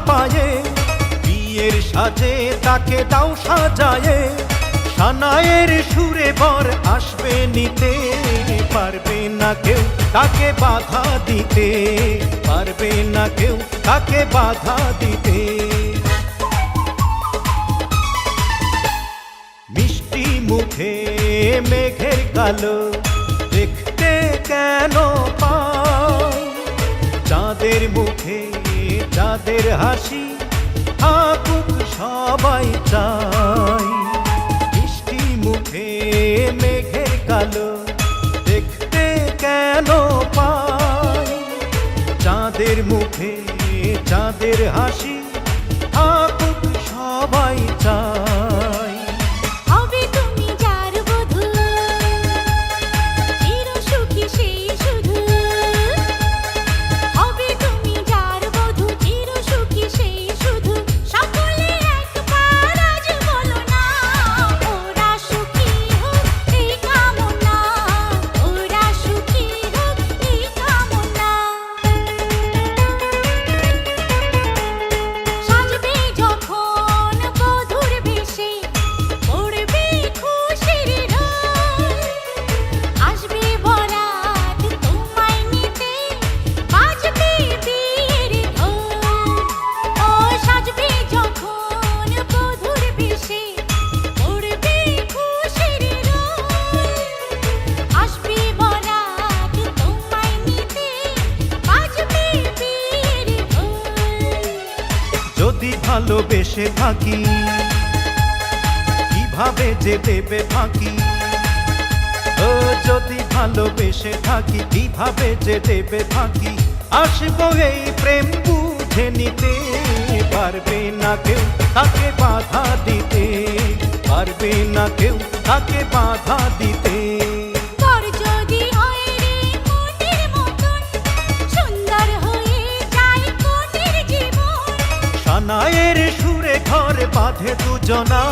পায়ে, বিয়ের সাজে তাকে দাও সাজায়ে, সানায়ের সুরে বর আসবে নিতে, পারবে না কেউ তাকে বাধা দিতে, পারবে না কেউ তাকে বাধা দিতে। মিষ্টি মুখে মেঘের কালো দেখতে কেন পাই, চাঁদের মুখে চাঁদের হাসি থাকুক সবাই চাই। মিষ্টি মুখে মেঘের কালো দেখতে কেন পাই, চাঁদের মুখে চাঁদের হাসি থাকুক সবাই চাই। হবে তুমি যার বধূ, চির সুখী সেই শুধু। হবে তুমি যার বধূ, চির সুখী সেই শুধু। সকলে একবার আজ বলো না, ওরা সুখী হোক এই কামনা, ওরা সুখী হোক এই কামনা। সাজবে যখন বধূর বেশে, পড়বে খুশির রোল। আসবে বরাত তোমায় নিতে, বাজবে বিয়ের ঢোল। ও সাজবে যখন বধূর বেশে, পড়বে খুশির রোল। আসবে বরাত তোমায় নিতে, বাজবে বিয়ের ঢোল। যদি ভালোবেসে থাকি কিভাবে যে দেবে ফাঁকি, ও যদি ভালোবেসে থাকি কিভাবে যে দেবে ফাঁকি। আসবো এই প্রেম বুঝে নিতে, পারবে না কেউ তাকে বাধা দিতে, পারবে না কেউ তাকে বাধা দিতে। বর যদি হয় রে মনের মতন, সুন্দর হয়ে যায় কনের জীবন। সানায়ের সুরে ঘর বাঁধে দুজনা,